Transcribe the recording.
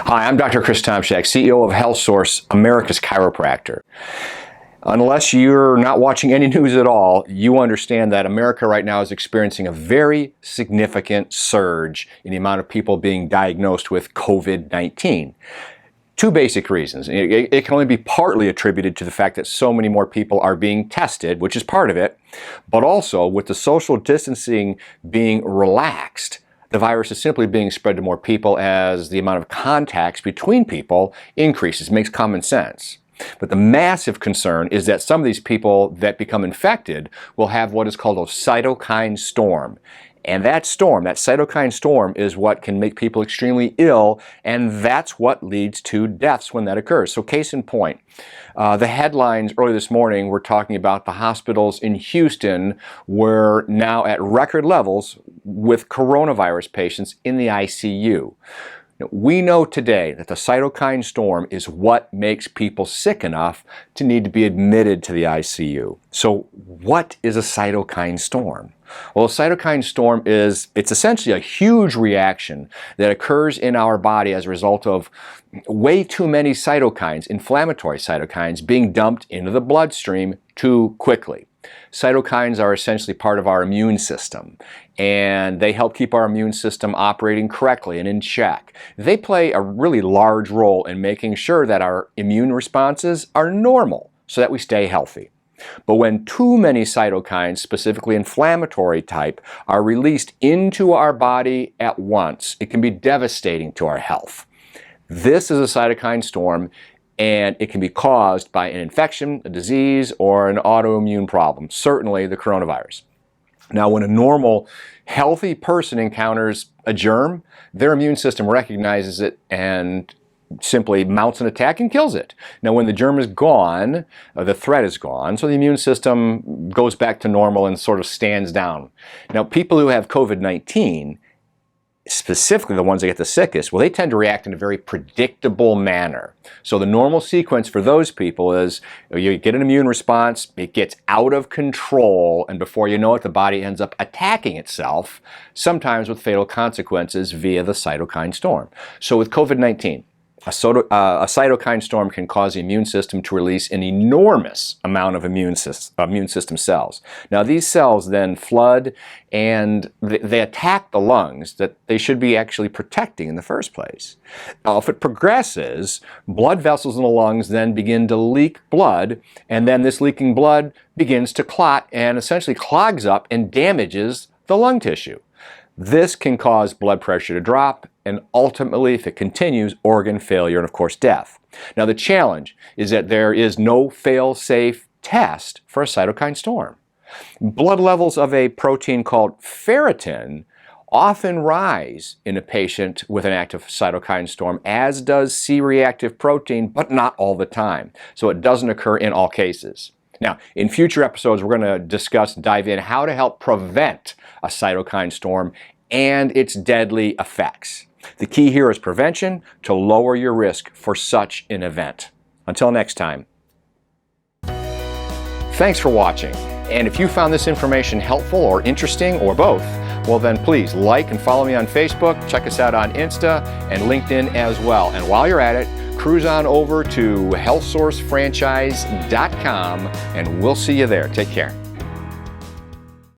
Hi, I'm Dr. Chris Tomshack, CEO of HealthSource, America's chiropractor. Unless you're not watching any news at all, you understand that America right now is experiencing a very significant surge in the amount of people being diagnosed with COVID-19. Two basic reasons. It can only be partly attributed to the fact that so many more people are being tested, which is part of it, but also with the social distancing being relaxed, the virus is simply being spread to more people as the amount of contacts between people increases. It makes common sense. But the massive concern is that some of these people that become infected will have what is called a cytokine storm. And that storm, that cytokine storm, is what can make people extremely ill, and that's what leads to deaths when that occurs. So case in point, the headlines early this morning were talking about the hospitals in Houston were now at record levels with coronavirus patients in the ICU. Now, we know today that the cytokine storm is what makes people sick enough to need to be admitted to the ICU. So what is a cytokine storm? Well, a cytokine storm it's essentially a huge reaction that occurs in our body as a result of way too many cytokines, inflammatory cytokines, being dumped into the bloodstream too quickly. Cytokines are essentially part of our immune system, and they help keep our immune system operating correctly and in check. They play a really large role in making sure that our immune responses are normal so that we stay healthy. But when too many cytokines, specifically inflammatory type, are released into our body at once, it can be devastating to our health. This is a cytokine storm, and it can be caused by an infection, a disease, or an autoimmune problem, certainly the coronavirus. Now, when a normal, healthy person encounters a germ, their immune system recognizes it and simply mounts an attack and kills it. Now, when the germ is gone, the threat is gone, so the immune system goes back to normal and sort of stands down. Now, people who have COVID-19, specifically the ones that get the sickest, well, they tend to react in a very predictable manner. So the normal sequence for those people is you get an immune response, it gets out of control, and before you know it, the body ends up attacking itself, sometimes with fatal consequences via the cytokine storm. So with COVID-19, a cytokine storm can cause the immune system to release an enormous amount of immune system cells. Now, these cells then flood and they attack the lungs that they should be actually protecting in the first place. Now, if it progresses, blood vessels in the lungs then begin to leak blood, and then this leaking blood begins to clot and essentially clogs up and damages the lung tissue. This can cause blood pressure to drop, and ultimately, if it continues, organ failure and, of course, death. Now, the challenge is that there is no fail-safe test for a cytokine storm. Blood levels of a protein called ferritin often rise in a patient with an active cytokine storm, as does C-reactive protein, but not all the time. So it doesn't occur in all cases. Now, in future episodes, we're going to dive in how to help prevent a cytokine storm and its deadly effects. The key here is prevention to lower your risk for such an event. Until next time. Thanks for watching. And if you found this information helpful or interesting or both, well then please like and follow me on Facebook, check us out on Insta and LinkedIn as well. And while you're at it, cruise on over to healthsourcefranchise.com and we'll see you there. Take care.